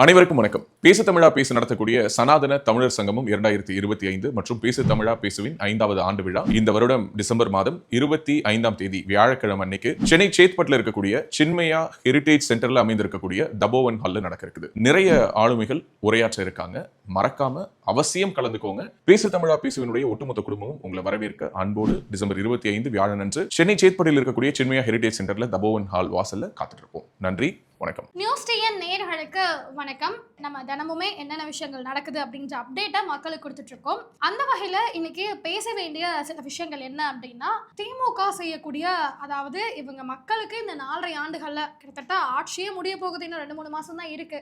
அனைவருக்கும் வணக்கம். பேசு தமிழா பேசு நடத்தக்கூடிய சனாதன தமிழர் சங்கமும் 2025 மற்றும் பேசு தமிழா பேசுவின் 5வது ஆண்டு விழா இந்த வருடம் டிசம்பர் மாதம் 25ஆம் தேதி வியாழக்கிழமை அன்னைக்கு சென்னை சேத்பட்டில் இருக்கக்கூடிய சின்மயா ஹெரிடேஜ் சென்டர்ல அமைந்திருக்கக்கூடிய தபோவன் ஹால்ல நடக்க இருக்குது. நிறைய ஆளுமைகள் உரையாற்ற இருக்காங்க. மறக்காம அவசியம் கலந்துக்கோங்க. பேசு தமிழா பேசுவினுடைய ஒட்டுமொத்த குடும்பமும் உங்களை வரவேற்க அன்போடு டிசம்பர் 25 வியாழன் அன்று சென்னை சேத்பட்டில் இருக்கக்கூடிய சின்மயா ஹெரிடேஜ் சென்டர்ல தபோவன் ஹால் வாசல்ல காத்துட்டு இருப்போம். நன்றி, வணக்கம். நியூஸ் டிஎன் நேயர்களுக்கு வணக்கம். நம்ம தினமுமே என்னென்ன விஷயங்கள் நடக்குது அப்படின்ற அப்டேட்டை மக்களுக்கு கொடுத்துட்டு இருக்கோம். அந்த வகையில இன்னைக்கு பேச வேண்டிய சில விஷயங்கள் என்ன அப்படின்னா, திமுக செய்யக்கூடிய, அதாவது இவங்க மக்களுக்கு இந்த 4.5 ஆண்டுகள்ல கிட்டத்தட்ட ஆட்சியே முடிய போகுது, இன்னும் 2-3 மாசம் தான் இருக்கு.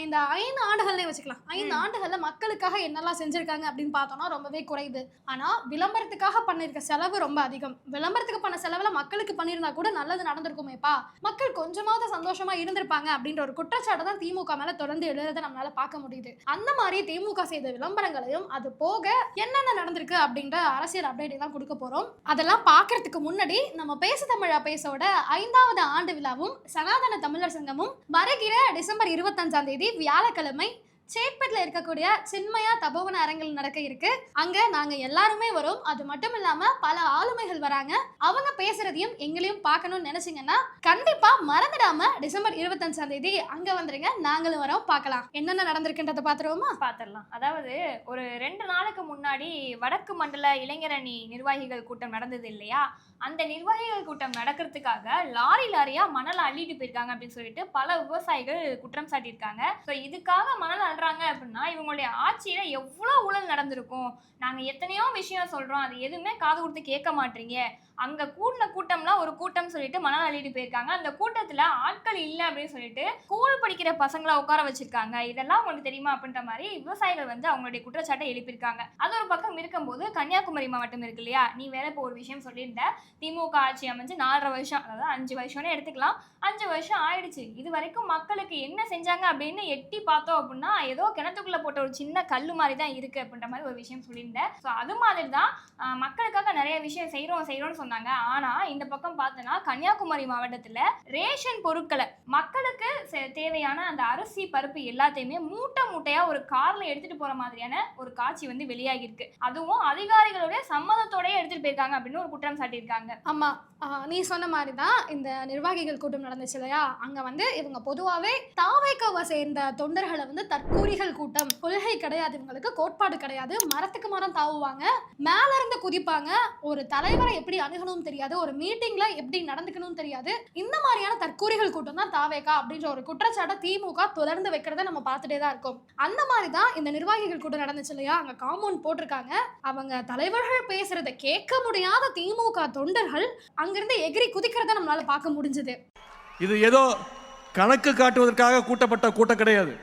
இந்த 5 ஆண்டுகள்னே வச்சுக்கலாம். 5 ஆண்டுகள்ல மக்களுக்காக என்னெல்லாம் செஞ்சிருக்காங்க அப்படின்னு பார்த்தோம்னா ரொம்பவே குறைவு. ஆனா விளம்பரத்துக்காக பண்ணிருக்க செலவு ரொம்ப அதிகம். விளம்பரத்துக்கு பண்ண செலவுல மக்களுக்கு பண்ணியிருந்தா கூட நல்லது நடந்திருக்குமேப்பா, மக்கள் கொஞ்சமாவது சந்தோஷமா இருந்திருப்பாங்க அப்படின்ற ஒரு குற்றச்சாட்டை தான் திமுக மேல தொடர்ந்து எழுத நம்மளால பார்க்க முடியுது. அந்த மாதிரி திமுக செய்த விளம்பரங்களையும் அது போக என்னென்ன நடந்திருக்கு அப்படின்ற அரசியல் அப்டேட் எல்லாம் கொடுக்க போறோம். அதெல்லாம் பார்க்கறதுக்கு முன்னாடி நம்ம பேசு தமிழா பேசோட 5வது ஆண்டு விழாவும் சனாதன தமிழர் சங்கமும் வருகிற டிசம்பர் 25ஆம் தேதி வியாழக்கிழமை சேத்பட்ல இருக்கக்கூடிய சின்மயா தபோவன அரங்கில் நடக்க இருக்கு. அங்க நாங்க எல்லாருமே வரோம். அது மட்டும் இல்லாம பல ஆளுமைகள் வராங்க. அவங்க பேசுறதையும் எங்களையும் பார்க்கணும்னு நினைச்சீங்கன்னா கண்டிப்பா மறந்துடாம டிசம்பர் 25ஆம் தேதி அங்க வந்துருங்க. நாங்களும் வரோம், பார்க்கலாம். என்னென்ன நடந்திருக்குன்றத பாத்துடலாம். அதாவது ஒரு 2 நாளுக்கு முன்னாடி வடக்கு மண்டல இளைஞரணி நிர்வாகிகள் கூட்டம் நடந்தது இல்லையா? அந்த நிர்வாகிகள் கூட்டம் நடக்கிறதுக்காக லாரியா மணல் அள்ளிட்டு போயிருக்காங்க அப்படின்னு சொல்லிட்டு பல விவசாயிகள் குற்றம் சாட்டியிருக்காங்க. ஸோ இதுக்காக மணல் அள்ளுறாங்க அப்படின்னா இவங்களுடைய ஆட்சியில எவ்வளவு ஊழல் நடந்திருக்கும். நாங்க எத்தனையோ விஷயம் சொல்றோம், அது எதுவுமே காது கொடுத்து கேட்க மாட்டீங்க. அங்க கூட்டின கூட்டம்லாம் ஒரு கூட்டம் சொல்லிட்டு மணல் அள்ளிட்டு போயிருக்காங்க. அந்த கூட்டத்துல ஆட்கள் இல்லை அப்படின்னு சொல்லிட்டு ஸ்கூல் படிக்கிற பசங்களை உட்கார வச்சிருக்காங்க. இதெல்லாம் உங்களுக்கு தெரியுமா அப்படின்ற மாதிரி விவசாயிகள் அவங்களுடைய குற்றச்சாட்டை எழுப்பியிருக்காங்க. அது ஒரு பக்கம் இருக்கும்போது கன்னியாகுமரி மாவட்டம் இருக்கு இல்லையா? நீ வேற இப்போ ஒரு விஷயம் சொல்லியிருந்த, திமுக ஆட்சி அமைஞ்சு 4.5 வருஷம், அதாவது 5 வருஷம்னே எடுத்துக்கலாம், 5 வருஷம் ஆயிடுச்சு. இது வரைக்கும் மக்களுக்கு என்ன செஞ்சாங்க அப்படின்னு எட்டி பார்த்தோம் அப்படின்னா ஏதோ கிணத்துக்குள்ள போட்ட ஒரு சின்ன கல்லு மாதிரி தான் இருக்கு அப்படின்ற மாதிரி ஒரு விஷயம் சொல்லியிருந்தேன். ஸோ அது மாதிரி தான் மக்களுக்காக நிறைய விஷயம் செய்யறோம்னு சொன்னாங்க. ஆனா இந்த பக்கம் பார்த்தோன்னா கன்னியாகுமரி மாவட்டத்துல ரேஷன் பொருட்களை மக்களுக்கு தேவையான அந்த அரிசி பருப்பு எல்லாத்தையுமே மூட்டையா ஒரு கார்ல எடுத்துட்டு போற மாதிரியான ஒரு காட்சி வெளியாகி இருக்கு. அதுவும் அதிகாரிகளுடைய சம்மதத்தோட எடுத்துட்டு போயிருக்காங்க அப்படின்னு ஒரு குற்றம் சாட்டியிருக்காங்க. ஆமா, நீ சொன்ன மாதிரி தான் இந்த நிர்வாகிகள் கூட்டம் நடந்துச்சு இல்லையா? அங்க இவங்க பொதுவாகவே தாவேக்காவை சேர்ந்த தொண்டர்களை தற்கூரிகள் கூட்டம், கொள்கை கிடையாது, இவங்களுக்கு கோட்பாடு கிடையாது, மரத்துக்கு மரம் தாவுவாங்க, மேல இருந்து குதிப்பாங்க, ஒரு தலைவரை எப்படி அணுகணும் தெரியாது, ஒரு மீட்டிங்ல எப்படி நடந்துக்கணும் தெரியாது, இந்த மாதிரியான தற்கூரிகள் கூட்டம் தான் தாவேக்கா அப்படின்ற ஒரு குற்றச்சாட்டை திமுக தொடர்ந்து வைக்கிறத நம்ம பார்த்துட்டே தான் இருக்கோம். அந்த மாதிரி தான் இந்த நிர்வாகிகள் கூட்டம் நடந்துச்சு இல்லையா? அங்க காம்பவுண்ட் போட்டிருக்காங்க. அவங்க தலைவர்கள் பேசுறதை கேட்க முடியாத திமுக தொண்டர்கள் அங்கிருந்து எகிரி குதிக்கிறத நம்மளால பார்க்க முடிஞ்சது. இது ஏதோ கணக்கு காட்டுவதற்காக கூட்டப்பட்ட கூட்டம் கிடையாது.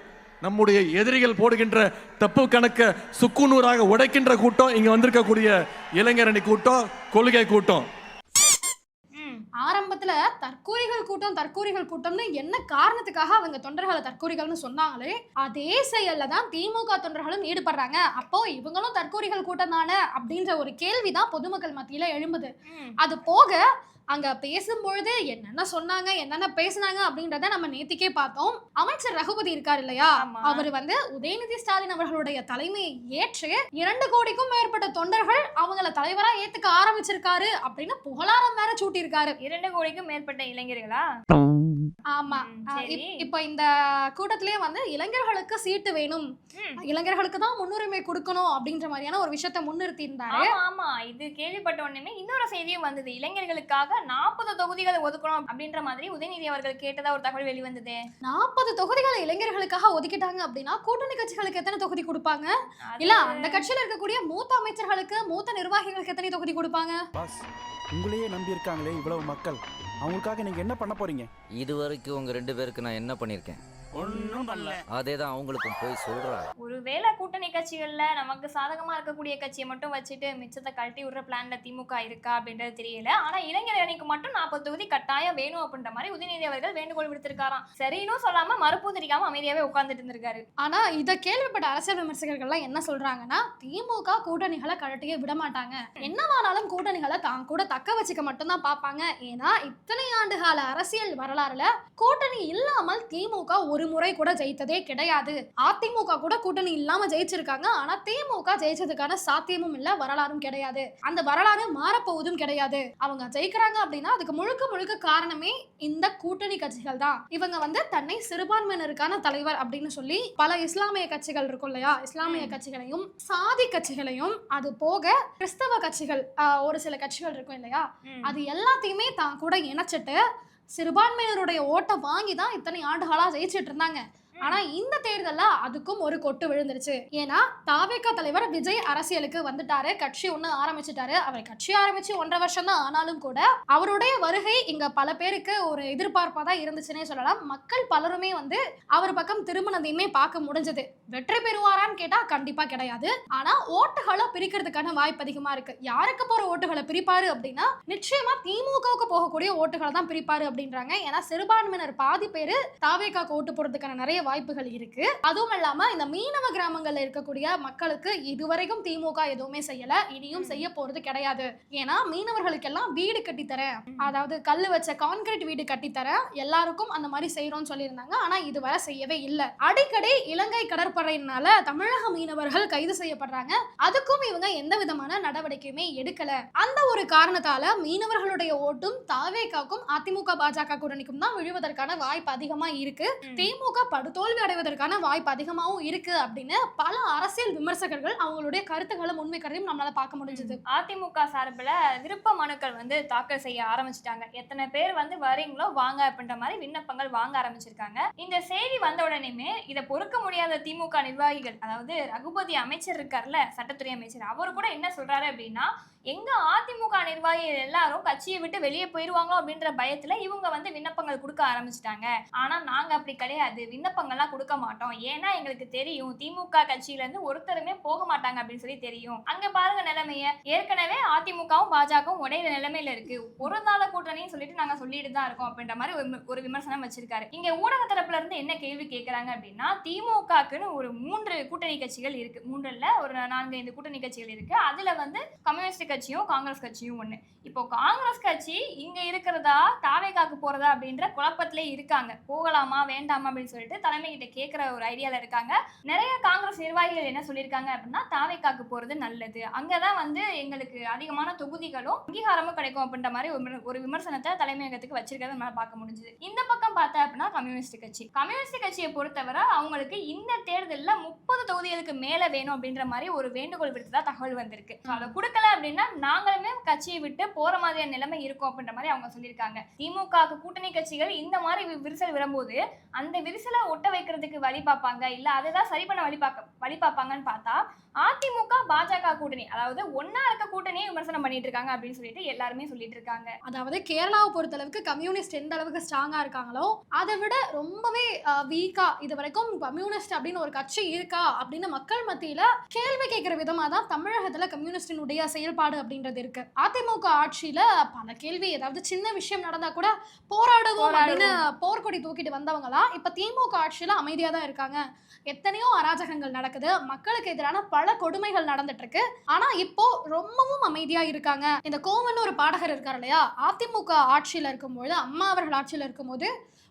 நம்முடைய எதிரிகள் போடுகின்ற தப்பு கணக்க சுக்குநூறாக உடைக்கின்ற கூட்டம் இங்க வந்திருக்கக்கூடிய இளைஞரணி கூட்டம், கொள்கை கூட்டம். ஆரம்பத்துல தற்கூரிகள் கூட்டம்னு என்ன காரணத்துக்காக அவங்க தொண்டர்களை தற்கூரிகள்னு சொன்னாங்களே, அதே செயல்ல தான் திமுக தொண்டர்களும் ஈடுபடுறாங்க. அப்போ இவங்களும் தற்கூரிகள் கூட்டம் தானே அப்படின்ற ஒரு கேள்விதான் பொதுமக்கள் மத்தியில எழும்புது. அது போக அங்க பேசும்பொழுது என்னென்ன சொன்னாங்க, என்னென்ன பேசினாங்க அப்படின்றத நம்ம நேத்திக்கே பார்த்தோம். அமைச்சர் ரகுபதி இருக்காரு இல்லையா? அவர் உதயநிதி ஸ்டாலின் அவர்களுடைய தலைமையை ஏற்று 2 கோடிக்கும் மேற்பட்ட தொண்டர்கள் அவங்கள தலைவரா ஏத்துக்க ஆரம்பிச்சிருக்காரு அப்படின்னு புகழாரம் வேற சூட்டியிருக்காரு. 2 கோடிக்கும் மேற்பட்ட இளைஞர்களா? ஆமா. இப்ப இந்த கூட்டத்திலேயே இளைஞர்களுக்கு சீட்டு வேணும், இளைஞர்களுக்கு தான் முன்னுரிமை கொடுக்கணும் அப்படின்ற மாதிரியான ஒரு விஷயத்தை முன்னிறுத்தி இருந்தாரு. ஆமா, இது கேள்விப்பட்ட உடனே இன்னொரு செய்தியும் வந்தது. இளைஞர்களுக்காக 40 தொகுதிகளை ஒதுக்கணும் அப்படின்ற மாதிரி உதயநிதி அவர்கள் கேட்டதா ஒரு தகவல் வெளிவந்தது. 40 தொகுதிகளை இளைஞர்களுக்காக ஒதுக்கிட்டாங்க அப்படின்னா கூட்டணி கட்சிகளுக்கு எத்தனை தொகுதி கொடுப்பாங்க? இல்ல அந்த கட்சியில இருக்கக்கூடிய மூத்த அமைச்சர்களுக்கு, மூத்த நிர்வாகிகளுக்கு எத்தனை தொகுதி கொடுப்பாங்க? உங்களையே நம்பி இருக்காங்களே இவ்வளவு மக்கள், அவங்களுக்காக நீங்க என்ன பண்ண போறீங்க? இதுவரைக்கும் உங்க 2 பேருக்கு நான் என்ன பண்ணிருக்கேன்? ஒன்றும் பண்ணல. அதேதான் அவங்களுக்கும் போய் சொல்றா. ஒருவேளை கூட்டணி கட்சிகள்ல நமக்கு சாதகமா இருக்கக்கூடிய கட்சியை மட்டும் வச்சுட்டு மிச்சத்தை கழட்டி விடுற பிளான்ல திமுக இருக்கா அப்படின்றது தெரியல. ஆனா இளைஞர் அணிக்கு மட்டும் 40 தொகுதி கட்டாயம் வேணும் அப்படின்ற மாதிரி உதயநிதி அவர்கள் வேண்டுகோள் விடுத்திருக்காராம். சரின்னு சொல்லாம மறுப்பும் தெரியாம அமைதியாவே உட்கார்ந்துட்டு இருந்திருக்காரு. ஆனா இதை கேள்விப்பட்ட அரசியல் விமர்சகர்கள்லாம் என்ன சொல்றாங்கன்னா, திமுக கூட்டணிகளை கழட்டியே விட மாட்டாங்க, என்னவானாலும் கூட்டணிகளை தான் கூட தக்க வச்சுக்க மட்டும்தான் பார்ப்பாங்க. ஏன்னா இத்தனை ஆண்டு கால அரசியல் வரலாறுல கூட்டணி இல்லாமல் திமுக ஒரு ஒரு முறை கூட ஜெயித்ததே கிடையாது. அதிமுக கூட கூட்டணி இல்லாம ஜெயிச்சிருக்காங்க. ஆனா திமுக ஜெயிச்சதுக்கான சாத்தியமும் இல்ல, வரலாறும் கிடையாது. அந்த வரலாறு மாறப்போவதும் கிடையாது. அவங்க ஜெயிக்கிறாங்க அப்படின்னா அதுக்கு முழுக்க முழுக்க காரணமே இந்த கூட்டணி கட்சிகள் தான். இவங்க வந்து தன்னை சிறுபான்மையினருக்கான தலைவர் அப்படின்னு சொல்லி பல இஸ்லாமிய கட்சிகள் இருக்கும் இல்லையா, இஸ்லாமிய கட்சிகளையும் சாதி கட்சிகளையும் அது போக கிறிஸ்தவ கட்சிகள் ஒரு சில கட்சிகள் இருக்கும் இல்லையா, அது எல்லாத்தையுமே தான் கூட இணைச்சிட்டு சிறுபான்மையினருடைய ஓட்டை வாங்கி தான் இத்தனை ஆண்டுகளா ஜெயிச்சிட்டு இருந்தாங்க. ஆனா இந்த தேர்தல்ல அதுக்கும் ஒரு கொட்டு விழுந்துருச்சு. ஏன்னா தாவேகா தலைவர் விஜய் அரசியலுக்கு வந்துட்டாரு, கட்சி ஒண்ணு ஆரம்பிச்சுட்டாரு. அவர் கட்சி ஆரம்பிச்சு 1.5 வருஷம் தான் ஆனாலும் கூட அவருடைய வருகை இங்க பல பேருக்கு ஒரு எதிர்பார்ப்பா தான் இருந்துச்சுன்னே சொல்லலாம். மக்கள் பலருமே வந்து அவர் பக்கம் திரும்பினதையுமே பார்க்க முடிஞ்சது. வெற்றி பெறுவாரான்னு கேட்டா கண்டிப்பா கிடையாது. ஆனா ஓட்டுகளை பிரிக்கிறதுக்கான வாய்ப்பு அதிகமா இருக்கு. யாருக்கு போற ஓட்டுகளை பிரிப்பாரு அப்படின்னா நிச்சயமா திமுகவுக்கு போகக்கூடிய ஓட்டுகளை தான் பிரிப்பாரு அப்படின்றாங்க. ஏன்னா சிறுபான்மையினர் பாதி பேரு தாவேகாக்கு ஓட்டு போடுறதுக்கான நிறைய வாய்ப்புகள் இருக்கு. அதுவும் இல்லாம இந்த மீனவ கிராமங்கள்ல இருக்கக்கூடிய மக்களுக்கு இதுவரைக்கும் திமுக எதுவுமே செய்யல, இனியும் செய்ய போறது கிடையாது. ஏன்னா மீனவர்களுக்கெல்லாம் வீடு கட்டித்தரேன், அதாவது கல்லு வச்ச கான்கிரீட் வீடு கட்டித்தரேன், எல்லாருக்கும் அந்த மாதிரி செய்யறோம்னு சொல்லியிருந்தாங்க. ஆனா இதுவரை செய்யவே இல்லை. அடிக்கடி இலங்கை கடற்படையினால தமிழக மீனவர்கள் கைது செய்யப்படுறாங்க. அதுக்கும் இவங்க எந்த விதமான நடவடிக்கையுமே எடுக்கல. அந்த ஒரு காரணத்தால மீனவர்களுடைய ஓட்டும் தாவேகாக்கும் அதிமுக பாஜக கூட்டணிக்கும் தான் விழுவதற்கான வாய்ப்பு அதிகமா இருக்கு. திமுக தோல்வி அடைவதற்கான வாய்ப்பு அதிகமாகவும் இருக்கு அப்படின்னு பல அரசியல் விமர்சகர்கள் அவங்களுடைய கருத்துக்களை முன்வைக்கிறதையும் நம்மளால பார்க்க முடிஞ்சது. அதிமுக சார்பில் விருப்ப மனுக்கள் வந்து தாக்கல் செய்ய ஆரம்பிச்சிட்டாங்க. எத்தனை பேர் வந்து வரீங்களோ வாங்க அப்படின்ற மாதிரி விண்ணப்பங்கள் வாங்க ஆரம்பிச்சிருக்காங்க. இந்த செய்தி வந்த உடனேயுமே இதை பொறுக்க முடியாத திமுக நிர்வாகிகள், அதாவது ரகுபதி அமைச்சர் இருக்கார்ல, சட்டத்துறை அமைச்சர், அவர் கூட என்ன சொல்றாரு அப்படின்னா, எங்க அதிமுக நிர்வாகிகள் எல்லாரும் கட்சியை விட்டு வெளியே போயிருவாங்களோ அப்படின்ற பயத்துல இவங்க வந்து விண்ணப்பங்கள் கொடுக்க ஆரம்பிச்சிட்டாங்க. ஆனா நாங்க அப்படி கிடையாது, விண்ணப்பங்கள்லாம் கொடுக்க மாட்டோம். ஏன்னா எங்களுக்கு தெரியும் திமுக கட்சியில இருந்து ஒருத்தருமே போக மாட்டாங்க அப்படின்னு சொல்லி தெரியும். அங்க பாருங்க நிலைமைய, ஏற்கனவே அதிமுகவும் பாஜகவும் உடையிற நிலைமையில இருக்கு, ஒரு நாள கூட்டணின்னு சொல்லிட்டு நாங்க சொல்லிட்டு தான் இருக்கோம் அப்படின்ற மாதிரி ஒரு விமர்சனம் வச்சிருக்காரு. இங்க ஊடக தரப்புல இருந்து என்ன கேள்வி கேட்கறாங்க அப்படின்னா, திமுகக்குன்னு ஒரு 3 கூட்டணி கட்சிகள் இருக்கு, 3 ஒரு 4-5 கூட்டணி கட்சிகள் இருக்கு. அதுல வந்து கம்யூனிஸ்ட் கட்சியும் காங்கிரஸ் கட்சியும் ஒண்ணு. இப்போ காங்கிரஸ் கட்சி இங்க இருக்கிறதா தாவேகாக்கு போறதா அப்படின்ற குழப்பத்திலே இருக்காங்க. போகலாமா வேண்டாமா அப்படின்னு சொல்லிட்டு தலைமை கிட்ட கேட்கிற ஒரு ஐடியால இருக்காங்க. நிறைய காங்கிரஸ் நிர்வாகிகள் என்ன சொல்லியிருக்காங்க அப்படின்னா, தாவேகாக்கு போறது நல்லது, அங்கதான் வந்து எங்களுக்கு அதிகமான தொகுதிகளும் அங்கீகாரமும் கிடைக்கும் அப்படின்ற மாதிரி ஒரு விமர்சனத்தை தலைமையகத்துக்கு வச்சிருக்கிறத நம்மளால பார்க்க முடிஞ்சது. இந்த பக்கம் பார்த்தா அப்படின்னா கம்யூனிஸ்ட் கட்சியை பொறுத்தவரை அவங்களுக்கு இந்த தேர்தலில் 30 தொகுதிகளுக்கு மேல வேணும் அப்படின்ற மாதிரி ஒரு வேண்டுகோள் விடுத்ததா தகவல் வந்திருக்கு. அதை கொடுக்கல அப்படின்னா நாங்களுமே கட்சியை விட்டு போற மாதிரியான நிலைமை இருக்கும் அப்படின்ற மாதிரி அவங்க சொல்லியிருக்காங்க. திமுக கூட்டணி கட்சிகள் இந்த மாதிரி விரிசல் வரும்போது அந்த விரிசலை ஒட்ட வைக்கிறதுக்கு வழி பார்ப்பாங்க, இல்ல அதுதான் சரி பண்ண வழி பார்ப்பாங்கன்னு பார்த்தா அதிமுக பாஜக கூட்டணி, அதாவது ஒன்னா இருக்க கூட்டணியை விமர்சனம் பண்ணிட்டு இருக்காங்க அப்படின்னு சொல்லிட்டு எல்லாருமே சொல்லிட்டு இருக்காங்க. அதாவது கேரளாவை பொறுத்த அளவுக்கு கம்யூனிஸ்ட் எந்த அளவுக்கு ஸ்ட்ராங்கா இருக்காங்களோ அதை விட ரொம்பவே வீக்கா இது வரைக்கும் கம்யூனிஸ்ட் அப்படின்னு ஒரு கட்சி இருக்கா அப்படின்னு மக்கள் மத்தியில கேள்வி கேட்கிற விதமா தான் தமிழகத்துல கம்யூனிஸ்டினுடைய செயல்பாடு அப்படின்றது இருக்கு. அதிமுக ஆட்சியில பல கேள்வி, ஏதாவது சின்ன விஷயம் நடந்தா கூட போராடுவோம் அப்படின்னு போர்க்கொடி தூக்கிட்டு வந்தவங்களா இப்ப திமுக ஆட்சியில அமைதியா தான் இருக்காங்க. எத்தனையோ அராஜகங்கள் நடக்குது, மக்களுக்கு எதிரான பல கொடுமைகள் நடந்துட்டு இருக்கு, ஆனா இப்போ ரொம்பவும் அமைதியா இருக்காங்க. இந்த கோவன் ஒரு பாடகர் இருக்காரு இல்லையா, அதிமுக ஆட்சியில இருக்கும்போது, அம்மா அவர்கள் ஆட்சியில இருக்கும்போது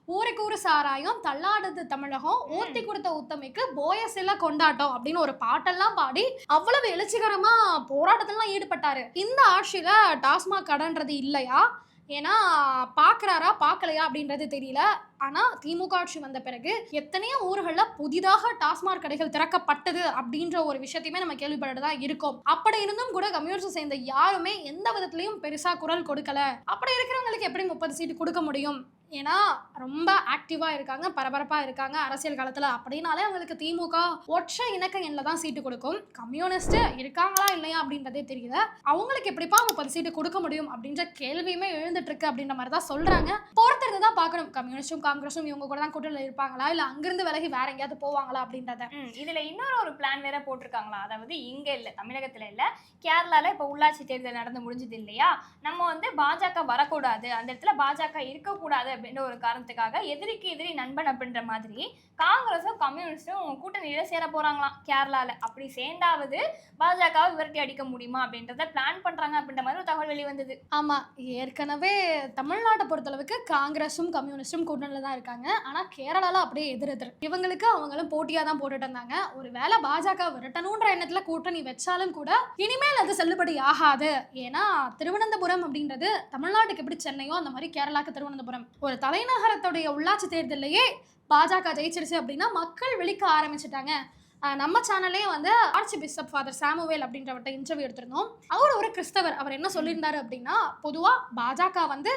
ஊருக்கு ஊரு சாராயம், தள்ளாடுது தமிழகம், ஊத்தி கொடுத்த உத்தமைக்கு போயசில கொண்டாட்டம் அப்படின்னு ஒரு பாட்டெல்லாம் பாடி அவ்வளவு எழுச்சிகரமா போராட்டத்திலாம் ஈடுபட்டாரு. இந்த ஆட்சியில டாஸ்மாக் கடன்றது இல்லையா, ஏன்னா பாக்குறாரா பார்க்கலையா அப்படின்றது தெரியல. ஆனா திமுக ஆட்சி வந்த பிறகு எத்தனையோ ஊர்கள்ல புதிதாக டாஸ்மாக் கடைகள் திறக்கப்பட்டது அப்படின்ற ஒரு விஷயத்தையுமே நம்ம கேள்விப்பட்டுதான் இருக்கோம். அப்படி இருந்தும் கூட கம்யூனிஸ்ட் சேர்ந்த யாருமே எந்த விதத்திலையும் பெருசா குரல் கொடுக்கல. அப்படி இருக்கிறவங்களுக்கு எப்படி 30 சீட்டு கொடுக்க முடியும்? ஏன்னா ரொம்ப ஆக்டிவா இருக்காங்க, பரபரப்பா இருக்காங்க அரசியல் காலத்துல, அப்படின்னாலே அவங்களுக்கு திமுக ஒற்றை இணக்க எண்ணில் தான் சீட்டு கொடுக்கும். கம்யூனிஸ்ட் இருக்காங்களா இல்லையா அப்படின்றதே தெரியல. அவங்களுக்கு எப்படிப்பா 30 சீட்டு கொடுக்க முடியும் அப்படின்ற கேள்வியுமே எழுந்துட்டு இருக்கு அப்படின்ற மாதிரி தான் சொல்றாங்க. பொறுத்திருந்து தான் பார்க்கணும், கம்யூனிஸ்டும் காங்கிரஸும் இவங்க கூட தான் கூட்டணியில் இருப்பாங்களா இல்ல அங்கிருந்து விலகி வேற எங்கேயாவது போவாங்களா அப்படின்றத. இதுல இன்னொரு பிளான் வேற போட்டிருக்காங்களா, அதாவது இங்க இல்ல, தமிழகத்துல இல்ல, கேரளால இப்ப உள்ளாட்சி தேர்தல் நடந்து முடிஞ்சது இல்லையா, நம்ம வந்து பாஜக வரக்கூடாது, அந்த இடத்துல பாஜக இருக்கக்கூடாது அப்படின்ற ஒரு காரணத்துக்காக எதிரிக்கு எதிரி நண்பன் அப்படின்ற மாதிரி காங்கிரஸும் கம்யூனிஸ்டும் கூட்டணியில சேர போறாங்களாம் கேரளால. அப்படி சேர்ந்தாவது பாஜகவை விரட்டி அடிக்க முடியுமா அப்படின்றத பிளான் பண்றாங்க அப்படின்ற மாதிரி ஒரு தகவல் வெளிவந்தது. ஆமா, ஏற்கனவே தமிழ்நாட்டை பொறுத்தளவுக்கு காங்கிரஸும் கம்யூனிஸ்டும் கூட்டணியில தான் இருக்காங்க. ஆனா கேரளால அப்படியே எதிர் இவங்களுக்கு அவங்களும் போட்டியா தான் போட்டுட்டு இருந்தாங்க. ஒரு வேளை பாஜக விரட்டணுன்ற எண்ணத்துல கூட்டணி வச்சாலும் கூட இனிமேல் அது செல்லுபடி ஆகாது. ஏன்னா திருவனந்தபுரம் அப்படின்றது தமிழ்நாட்டுக்கு எப்படி சென்னையோ அந்த மாதிரி கேரளாக்கு திருவனந்தபுரம். ஒரு தலைநகரத்துடைய உள்ளாட்சி தேர்தலையே பாஜக ஜெயிச்சிருச்சு அப்படின்னா மக்கள் விழிக்க ஆரம்பிச்சுட்டாங்க. நம்ம சேனல்லே வந்து ஆர்ச்சி பிஷப் ஃபாதர் சாமுவேல் அப்படின்றவர்கிட்ட இன்டர்வியூ எடுத்திருந்தோம். அவர் ஒரு கிறிஸ்தவர். அவர் என்ன சொல்லியிருந்தாரு அப்படின்னா, பொதுவாக பாஜக வந்து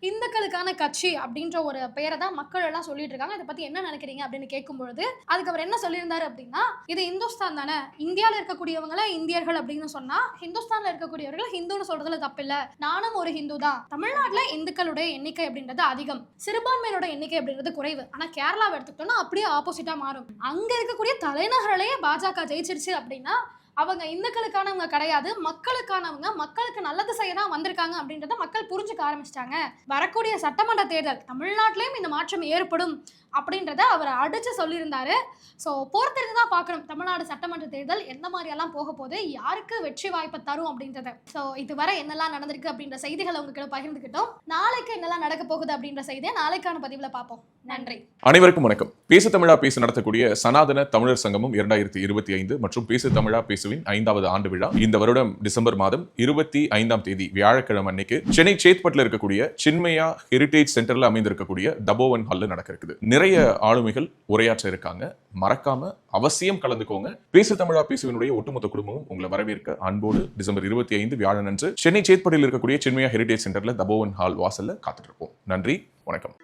இந்துக்களுக்கான கட்சி அப்படின்ற ஒரு பெயரை தான் மக்கள் எல்லாம் சொல்லிட்டு இருக்காங்க. இதை பற்றி என்ன நினைக்கிறீங்க அப்படின்னு கேட்கும்பொழுது அதுக்கு அவர் என்ன சொல்லியிருந்தாரு அப்படின்னா, இது இந்துஸ்தான் தானே, இந்தியாவில் இருக்கக்கூடியவங்கள இந்தியர்கள் அப்படின்னு சொன்னா ஹிந்துஸ்தான்ல இருக்கக்கூடியவர்கள் ஹிந்துன்னு சொல்றதுல தப்பில்லை. நானும் ஒரு ஹிந்து தான். தமிழ்நாட்டில் இந்துக்களுடைய எண்ணிக்கை அப்படின்றது அதிகம், சிறுபான்மையோட எண்ணிக்கை அப்படின்றது குறைவு. ஆனால் கேரளாவை எடுத்துக்கிட்டோம்னா அப்படியே ஆப்போசிட்டா மாறும். அங்க இருக்கக்கூடிய தலைநகர பாஜக ஜெயிச்சிருச்சு அப்படின்னா அவங்க இந்துக்களுக்கானவங்க கிடையாது, மக்களுக்கானவங்க, மக்களுக்கு நல்லது செய்ய தான் வந்திருக்காங்க அப்படின்றத மக்கள் புரிஞ்சுக்க ஆரம்பிச்சிட்டாங்க. வரக்கூடிய சட்டமன்ற தேர்தல் தமிழ்நாட்டிலையும் இந்த மாற்றம் ஏற்படும் அப்படின்றத அவர் அடிச்சு சொல்லியிருந்தாரு. ஸோ பொறுத்திருந்து தான் பார்க்கணும் தமிழ்நாடு சட்டமன்ற தேர்தல் எந்த மாதிரியெல்லாம் போக போகுது, யாருக்கு வெற்றி வாய்ப்பை தரும் அப்படின்றத. ஸோ இதுவரை என்னெல்லாம் நடந்திருக்கு அப்படின்ற செய்திகளை உங்ககிட்ட பகிர்ந்துக்கிட்டோம். நாளைக்கு என்னெல்லாம் நடக்க போகுது அப்படின்ற செய்தியை நாளைக்கான பதிவில் பார்ப்போம். நன்றி. அனைவருக்கும் வணக்கம். பேசு தமிழா பேசு நடத்தக்கூடிய சனாதன தமிழர் சங்கமும் 2025 மற்றும் பேசு தமிழா பேசுவின் 5வது ஆண்டு விழா இந்த வருடம் டிசம்பர் மாதம் 25ஆம் தேதி வியாழக்கிழமை அன்னைக்கு சென்னை சேத்பட்டில் இருக்கக்கூடிய சின்மயா ஹெரிடேஜ் சென்டர்ல அமைந்திருக்கக்கூடிய தபோவன் ஹால்ல நடக்க இருக்குது. நிறைய ஆளுமைகள் உரையாற்ற இருக்காங்க. மறக்காம அவசியம் கலந்துக்கோங்க. பேசு தமிழா பேசுவினுடைய ஒட்டுமொத்த குடும்பமும் உங்களை வரவேற்க அன்போடு டிசம்பர் 25 வியாழன் அன்று சென்னை சேத்பட்டில் இருக்கக்கூடிய சின்மயா ஹெரிடேஜ் சென்டர்ல தபோவன் ஹால் வாசல்ல காத்துட்டு இருப்போம். நன்றி, வணக்கம்.